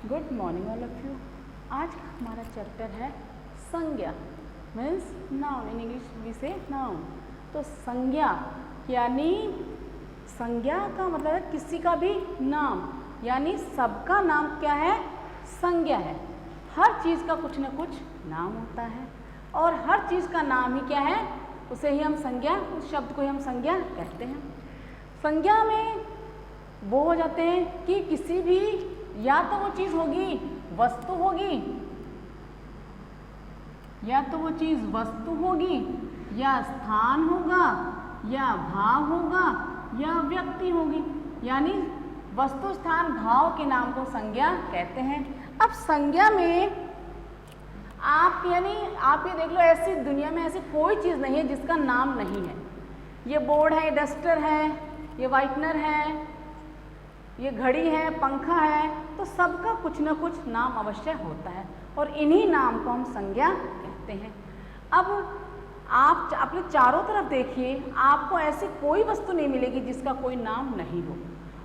Good morning all of you. आज का हमारा चैप्टर है संज्ञा, means noun. In English we say noun. तो संज्ञा यानी संज्ञा का मतलब है किसी का भी नाम, यानी सबका नाम क्या है? संज्ञा है। हर चीज़ का कुछ न कुछ नाम होता है और हर चीज़ का नाम ही क्या है? उसे ही हम संज्ञा, उस शब्द को ही हम संज्ञा कहते हैं। संज्ञा में वो हो जाते हैं कि किसी भी, या तो वो चीज़ होगी वस्तु होगी, या तो वो चीज़ वस्तु होगी, या स्थान होगा, या भाव होगा, या व्यक्ति होगी। यानी वस्तु, स्थान, भाव के नाम को संज्ञा कहते हैं। अब संज्ञा में आप ये देख लो, ऐसी दुनिया में ऐसी कोई चीज़ नहीं है जिसका नाम नहीं है। ये बोर्ड है, डस्टर है, ये वाइटनर है, ये घड़ी है, पंखा है, तो सबका कुछ न कुछ नाम अवश्य होता है और इन्हीं नाम को हम संज्ञा कहते हैं। अब आप अपने चारों तरफ देखिए, आपको ऐसी कोई वस्तु नहीं मिलेगी जिसका कोई नाम नहीं हो,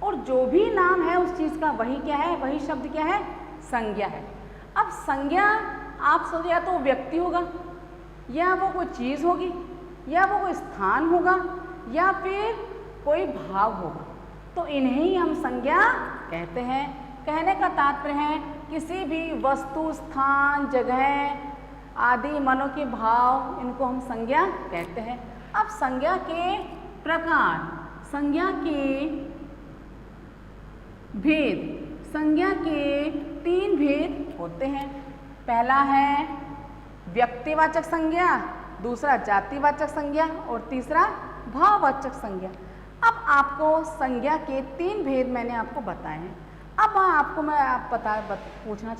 और जो भी नाम है उस चीज़ का वही क्या है? वही शब्द क्या है? संज्ञा है। अब संज्ञा आप सोचिए, या तो वो व्यक्ति होगा, या वो कोई चीज़ होगी, या वो कोई स्थान होगा, या फिर कोई भाव होगा, तो इन्हें हम संज्ञा कहते हैं। कहने का तात्पर्य है किसी भी वस्तु, स्थान, जगह आदि मनो के भाव, इनको हम संज्ञा कहते हैं। अब संज्ञा के प्रकार, संज्ञा के भेद, संज्ञा के 3 भेद होते हैं। पहला है व्यक्तिवाचक संज्ञा, दूसरा जातिवाचक संज्ञा और तीसरा भाववाचक संज्ञा। अब आपको संज्ञा के 3 भेद मैंने आपको बताए हैं। अब आपको मैं बताना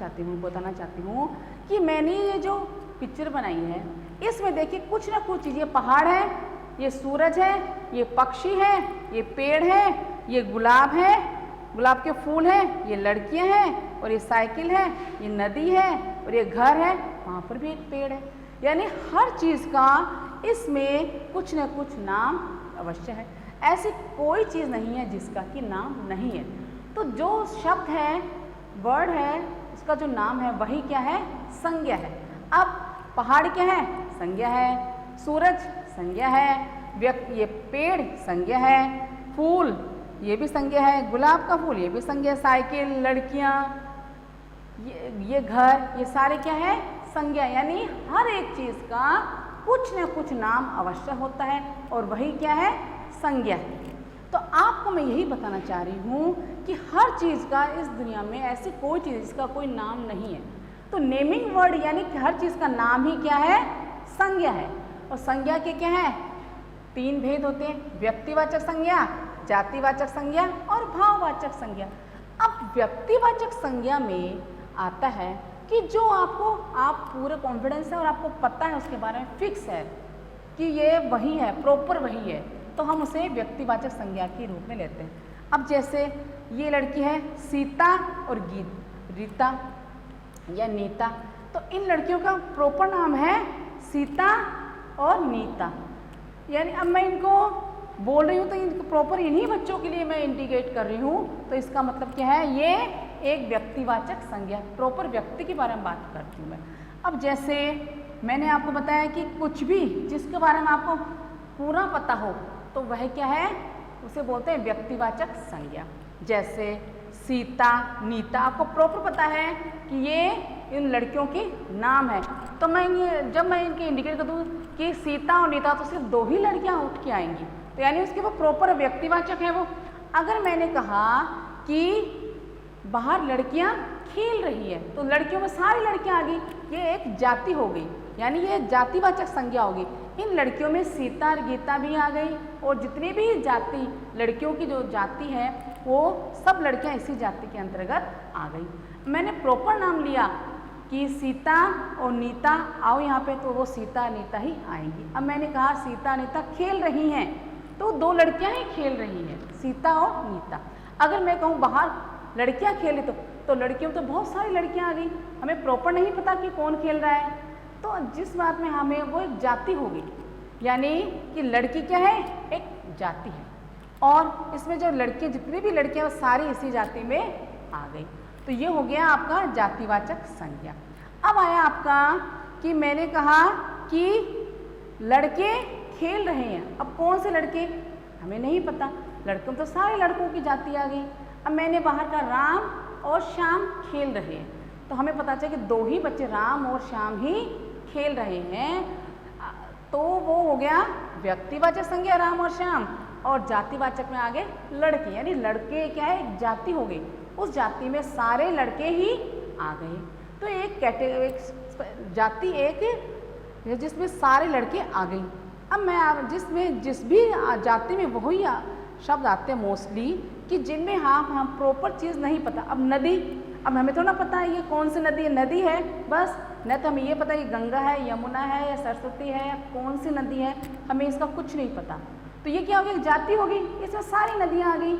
चाहती हूँ कि मैंने ये जो पिक्चर बनाई है, इसमें देखिए कुछ ना कुछ चीज़, ये पहाड़ है, ये सूरज है, ये पक्षी है, ये पेड़ है, ये गुलाब है, गुलाब के फूल हैं, ये लड़कियां हैं, और ये साइकिल है, ये नदी है, और ये घर है, वहाँ पर भी एक पेड़ है। यानी हर चीज़ का इसमें कुछ न कुछ नाम अवश्य है। ऐसी कोई चीज़ नहीं है जिसका कि नाम नहीं है। तो जो शब्द है, वर्ड है, उसका जो नाम है वही क्या है? संज्ञा है। अब पहाड़ क्या है? संज्ञा है। सूरज संज्ञा है। ये पेड़ संज्ञा है। फूल ये भी संज्ञा है। गुलाब का फूल ये भी संज्ञा। साइकिल, लड़कियाँ, ये घर, ये सारे क्या है? संज्ञा। यानी हर एक चीज़ का कुछ न कुछ नाम अवश्य होता है और वही क्या है? संज्ञा है। तो आपको मैं यही बताना चाह रही हूँ कि हर चीज़ का इस दुनिया में ऐसी कोई चीज़ जिसका कोई नाम नहीं है। तो नेमिंग वर्ड यानी कि हर चीज़ का नाम ही क्या है? संज्ञा है। और संज्ञा के क्या है? 3 भेद होते हैं, व्यक्तिवाचक संज्ञा, जातिवाचक संज्ञा और भाववाचक संज्ञा। अब व्यक्तिवाचक संज्ञा में आता है कि जो आप पूरे कॉन्फिडेंस है और आपको पता है उसके बारे में, फिक्स है कि ये वही है, प्रॉपर वही है, तो हम उसे व्यक्तिवाचक संज्ञा के रूप में लेते हैं। अब जैसे ये लड़की है सीता और रीता या नीता, तो इन लड़कियों का प्रॉपर नाम है सीता और नीता। यानी अब मैं इनको बोल रही हूँ तो इनको प्रॉपर इन्हीं बच्चों के लिए मैं इंडिकेट कर रही हूँ, तो इसका मतलब क्या है? ये एक व्यक्तिवाचक संज्ञा, प्रॉपर व्यक्ति के बारे में बात करती हूँ मैं। अब जैसे मैंने आपको बताया कि कुछ भी जिसके बारे में आपको पूरा पता हो तो वह क्या है? उसे बोलते हैं व्यक्तिवाचक संज्ञा। जैसे सीता, नीता, आपको प्रॉपर पता है कि ये इन लड़कियों के नाम है, तो जब मैं इनके इंडिकेट कर दूँ कि सीता और नीता, तो सिर्फ 2 ही लड़कियाँ उठ के आएंगी, तो यानी उसके वो प्रॉपर व्यक्तिवाचक है वो। अगर मैंने कहा कि बाहर लड़कियां खेल रही है, तो लड़कियों में सारी लड़कियां आ गई, ये एक जाति हो गई, यानी ये जातिवाचक संज्ञा होगी। इन लड़कियों में सीता और गीता भी आ गई, और जितनी भी जाति, लड़कियों की जो जाति है, वो सब लड़कियां इसी जाति के अंतर्गत आ गई। मैंने प्रॉपर नाम लिया कि सीता और नीता आओ यहाँ पे, तो वो सीता नीता ही आएंगी। अब मैंने कहा सीता नीता खेल रही हैं, तो 2 लड़कियां ही खेल रही हैं, सीता और नीता। अगर मैं कहूँ बाहर लड़कियां खेले, तो लड़कियों में तो बहुत सारी लड़कियां आ गई, हमें प्रॉपर नहीं पता कि कौन खेल रहा है, तो जिस बात में हमें वो एक जाति होगी, यानी कि लड़की क्या है? एक जाति है, और इसमें जो लड़की, जितनी भी लड़कियां, वो सारी इसी जाति में आ गई। तो ये हो गया आपका जातिवाचक संज्ञा। अब आया आपका कि मैंने कहा कि लड़के खेल रहे हैं। अब कौन से लड़के, हमें नहीं पता, लड़कों तो सारे लड़कों की जाति आ गई। अब मैंने बाहर का राम और श्याम खेल रहे हैं, तो हमें पता चला कि दो ही बच्चे राम और श्याम ही खेल रहे हैं, तो वो हो गया व्यक्तिवाचक संज्ञा राम और श्याम। और जातिवाचक में आगे लड़के, यानी लड़के क्या है, एक जाति हो गई, उस जाति में सारे लड़के ही आ गए। तो एक कैटेगरी जाति एक जिसमें सारे लड़के आ गई। अब मैं जिस भी जाति में वही शब्द आते हैं मोस्टली कि जिनमें हम प्रॉपर चीज़ नहीं पता। अब नदी, अब हमें थोड़ा पता है ये कौन सी नदी है, नदी है बस, न तो हमें ये पता है गंगा है, यमुना है या सरस्वती है या कौन सी नदी है, हमें इसका कुछ नहीं पता। तो ये क्या हो गया, जाति हो गई, इसमें सारी नदियाँ आ गई।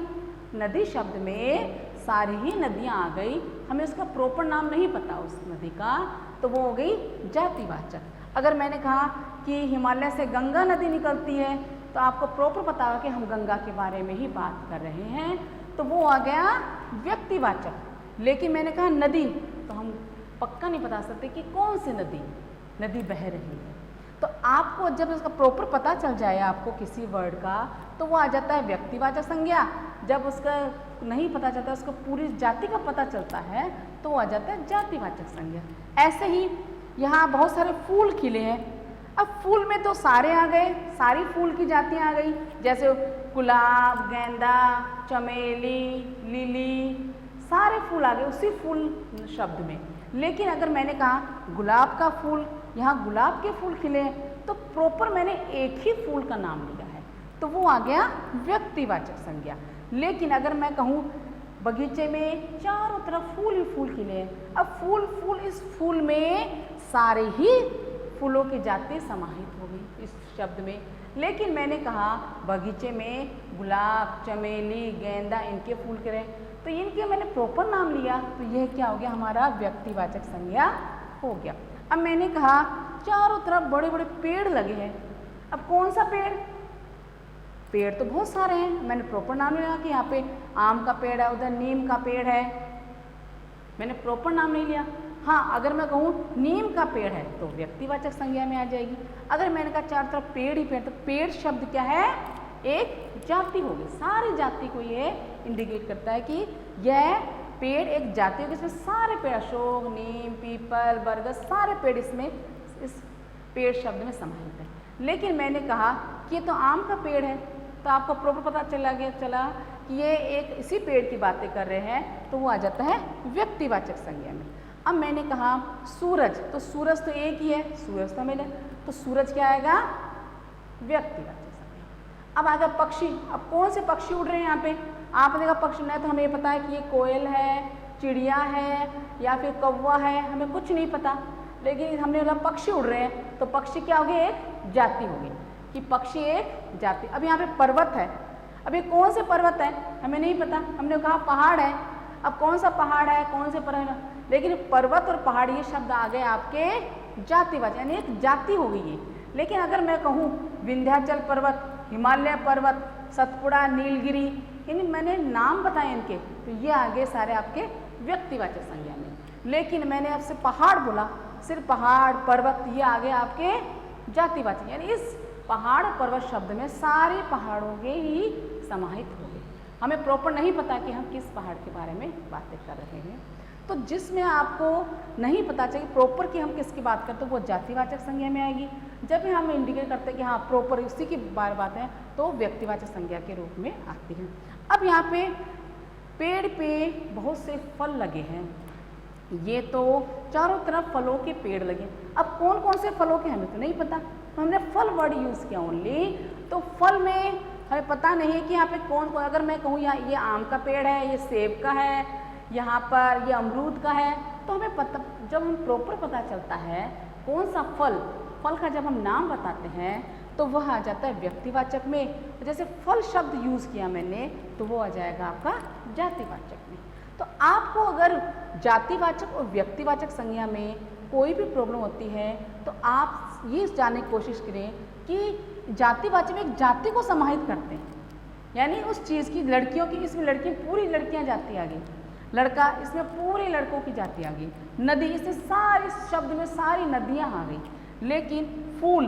नदी शब्द में सारी ही नदियाँ आ गई, हमें उसका प्रॉपर नाम नहीं पता उस नदी का, तो वो हो गई जातिवाचक। अगर मैंने कहा कि हिमालय से गंगा नदी निकलती है, तो आपको प्रॉपर पता होगा कि हम गंगा के बारे में ही बात कर रहे हैं, तो वो आ गया व्यक्तिवाचक। लेकिन मैंने कहा नदी, तो हम पक्का नहीं बता सकते कि कौन सी नदी बह रही है। तो आपको जब इसका प्रॉपर पता चल जाए आपको किसी वर्ड का, तो वो आ जाता है व्यक्तिवाचक संज्ञा। जब उसका नहीं पता चलता, उसको पूरी जाति का पता चलता है, तो वो आ जाता है जातिवाचक संज्ञा। ऐसे ही यहाँ बहुत सारे फूल खिले हैं। अब फूल में तो सारे आ गए, सारी फूल की जातियाँ आ गई, जैसे गुलाब, गेंदा, चमेली, लिली, सारे फूल आ गए उसी फूल शब्द में। लेकिन अगर मैंने कहा गुलाब का फूल, यहाँ गुलाब के फूल खिले हैं, तो प्रॉपर मैंने एक ही फूल का नाम लिया है, तो वो आ गया व्यक्तिवाचक संज्ञा। लेकिन अगर मैं कहूँ बगीचे में चारों तरफ फूल ही फूल खिले हैं, अब फूल इस फूल में सारे ही फूलों की जाति समाहित हो गई इस शब्द में। लेकिन मैंने कहा बगीचे में गुलाब, चमेली, गेंदा, इनके फूल खिले, तो इनके मैंने प्रॉपर नाम लिया, तो यह क्या हो गया, हमारा व्यक्तिवाचक संज्ञा हो गया। अब मैंने कहा चारों तरफ बड़े बड़े पेड़ लगे हैं। अब कौन सा पेड़ तो बहुत सारे हैं, मैंने प्रॉपर नाम लिया कि यहाँ पे आम का पेड़ है, उधर नीम का पेड़ है, मैंने प्रॉपर नाम नहीं लिया। हाँ, अगर मैं कहूँ नीम का पेड़ है तो व्यक्तिवाचक संज्ञा में आ जाएगी। अगर मैंने कहा चारों तरफ पेड़ ही पेड़, तो पेड़ शब्द क्या है, एक जाति होगी, सारी जाति को ये इंडिकेट करता है कि यह पेड़ एक जाति होगी, इसमें सारे पेड़, अशोक, नीम, पीपल, बरगद, सारे पेड़ इसमें इस पेड़ शब्द में समाहित है। लेकिन मैंने कहा कि ये तो आम का पेड़ है, तो आपको प्रॉपर पता चला कि ये एक इसी पेड़ की बातें कर रहे हैं, तो वो आ जाता है व्यक्तिवाचक संज्ञा में। अब मैंने कहा सूरज, तो सूरज तो एक ही है, सूरज तो मिले, तो सूरज क्या आएगा, व्यक्तिवाचक संज्ञा। अब आएगा पक्षी। अब कौन से पक्षी उड़ रहे हैं यहाँ पे, आपने देखा पक्षी नहीं, तो हमें ये पता है कि ये कोयल है, चिड़िया है या फिर कौवा है, हमें कुछ नहीं पता। लेकिन हमने बोला पक्षी उड़ रहे हैं, तो पक्षी क्या हो गया, एक जाति होगी, कि पक्षी एक जाति। अब यहाँ पे पर्वत है, अब ये कौन से पर्वत है हमें नहीं पता, हमने कहा पहाड़ है, अब कौन सा पहाड़ है, कौन से पर्वत, लेकिन पर्वत और पहाड़ ये शब्द आ गए आपके जातिवाचक, यानी एक जाति हो गई है। लेकिन अगर मैं कहूँ विंध्याचल पर्वत, हिमालय पर्वत, सतपुड़ा, नीलगिरी, इन मैंने नाम बताए इनके, तो ये आगे सारे आपके व्यक्तिवाचक संज्ञा में। लेकिन मैंने आपसे पहाड़ बोला, सिर्फ पहाड़ पर्वत, ये आगे आपके जातिवाचक, यानी इस पहाड़ पर्वत शब्द में सारे पहाड़ों के ही समाहित हो गए। हमें प्रॉपर नहीं पता कि हम किस पहाड़ के बारे में बातें कर रहे हैं, तो जिसमें आपको नहीं पता चाहिए प्रॉपर कि हम किसकी बात करते हैं, वो जातिवाचक संज्ञा में आएगी। जब भी हम इंडिकेट करते हैं कि हाँ प्रॉपर उसी की बात है, तो व्यक्तिवाचक संज्ञा के रूप में आती है। अब यहाँ पे पेड़ पे बहुत से फल लगे हैं, ये तो चारों तरफ फलों के पेड़ लगे। अब कौन कौन से फलों के हमें तो नहीं पता, तो हमने फल वर्ड यूज़ किया ओनली। तो फल में हमें पता नहीं है कि यहाँ पे कौन कौन, अगर मैं कहूँ यहाँ ये आम का पेड़ है, ये सेब का है, यहाँ पर ये अमरूद का है, तो हमें पता, जब हम प्रॉपर पता चलता है कौन सा फल का जब हम नाम बताते हैं, तो वह आ जाता है व्यक्तिवाचक में। जैसे फल शब्द यूज़ किया मैंने, तो वो आ जाएगा आपका जातिवाचक में। तो आपको अगर जातिवाचक और व्यक्तिवाचक संज्ञा में कोई भी प्रॉब्लम होती है, तो आप ये जानने की कोशिश करें कि जातिवाचक में एक जाति को समाहित करते हैं, यानी उस चीज़ की, लड़कियों की, इसमें लड़की पूरी लड़कियां जाति आ गई। लड़का, इसमें पूरे लड़कों की जाति आ गई। नदी, इसमें सारे शब्द में सारी नदियाँ आ गई। लेकिन फूल,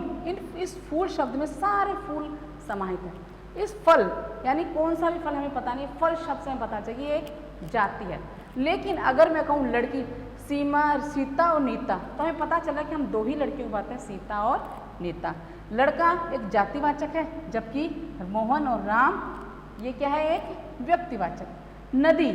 इस फूल शब्द में सारे फूल समाहित हैं। इस फल यानी कौन सा भी फल हमें पता नहीं, फल शब्द से हमें पता चला कि ये एक जाति है। लेकिन अगर मैं कहूँ लड़की, सीता और नीता, तो हमें पता चला कि हम दो ही लड़कियों की बात है, सीता और नीता। लड़का एक जातिवाचक है, जबकि मोहन और राम ये क्या है, एक व्यक्तिवाचक। नदी,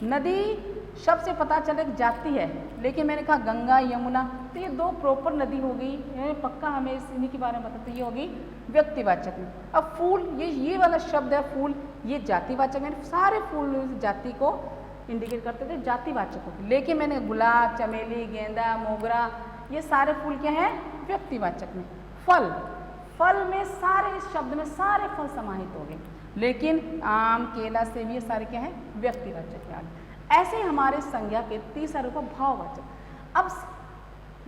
नदी शब्द से पता चला एक जाति है, लेकिन मैंने कहा गंगा यमुना, तो ये दो प्रॉपर नदी हो गई, पक्का हमें इन्हीं के बारे में बताते, ये होगी व्यक्तिवाचक में। अब फूल, ये वाला शब्द है फूल, ये जातिवाचक है, सारे फूल जाति को इंडिकेट करते थे, जातिवाचक होते। लेकिन मैंने गुलाब, चमेली, गेंदा, मोगरा, ये सारे फूल क्या हैं, व्यक्तिवाचक में। फल, फल में सारे, इस शब्द में सारे फल समाहित हो गए, लेकिन आम, केला, सेब ये सारे क्या हैं, व्यक्तिवाचक हैं। ऐसे हमारे संज्ञा के 30 रूप भाववाचक। अब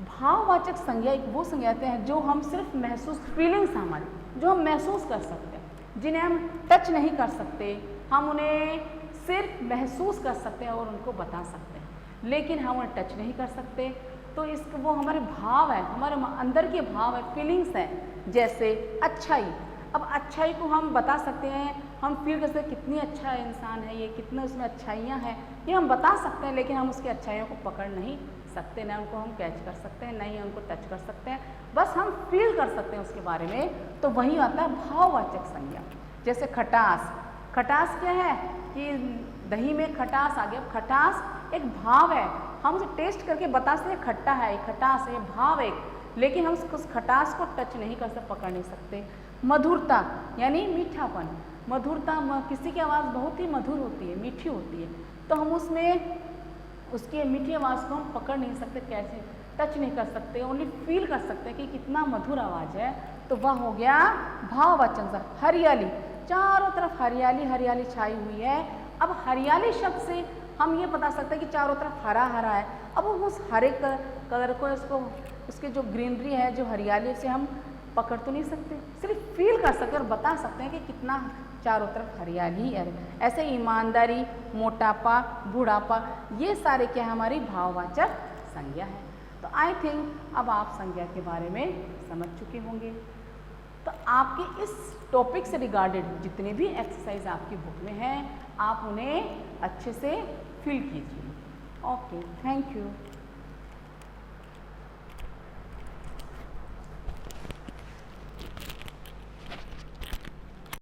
भाववाचक संज्ञा एक वो संज्ञाते हैं जो हम सिर्फ महसूस, फीलिंग्स हमारी जो हम महसूस कर सकते हैं, जिन्हें हम टच नहीं कर सकते, हम उन्हें सिर्फ महसूस कर सकते हैं और उनको बता सकते हैं, लेकिन हम उन्हें टच नहीं कर सकते। तो इसका वो हमारे भाव है, हमारे अंदर के भाव है, फीलिंग्स हैं। जैसे अच्छाई, अब अच्छाई को हम बता सकते हैं, हम फील कर सकते हैं कितनी अच्छा इंसान है ये, कितने उसमें अच्छाइयाँ हैं, ये हम बता सकते हैं, लेकिन हम उसकी अच्छाइयों को पकड़ नहीं सकते, ना उनको हम कैच कर सकते हैं, ना ही उनको टच कर सकते हैं, बस हम फील कर सकते हैं उसके बारे में। तो वही आता है भाववाचक संज्ञा। जैसे खटास, खटास क्या है कि दही में खटास आ गया। खटास एक भाव है, हम उसे टेस्ट करके बता सकते हैं खट्टा है, खटास है, भाव एक, लेकिन हम उस खटास को टच नहीं कर सकते, पकड़ नहीं सकते। मधुरता यानी मीठापन, मधुरता, किसी की आवाज़ बहुत ही मधुर होती है, मीठी होती है, तो हम उसमें उसकी मीठी आवाज़ को हम पकड़ नहीं सकते, कैसे टच नहीं कर सकते, ओनली फील कर सकते हैं कि कितना मधुर आवाज़ है, तो वह हो गया भाववाचक। हरियाली, चारों तरफ हरियाली हरियाली छाई हुई है। अब हरियाली शब्द से हम ये बता सकते हैं कि चारों तरफ हरा हरा है। अब उस हरे कलर को, इसको, उसके जो ग्रीनरी है, जो हरियाली, से हम पकड़ तो नहीं सकते, सिर्फ फील कर सकते और बता सकते हैं कि कितना चारों तरफ हरियाली है। ऐसे ईमानदारी, मोटापा, बुढ़ापा, ये सारे क्या हमारी भाववाचक संज्ञा है। तो आई थिंक अब आप संज्ञा के बारे में समझ चुके होंगे। तो आपके इस टॉपिक से रिगार्डेड जितने भी एक्सरसाइज आपकी बुक में हैं, आप उन्हें अच्छे से फिल कीजिए। Okay, thank you.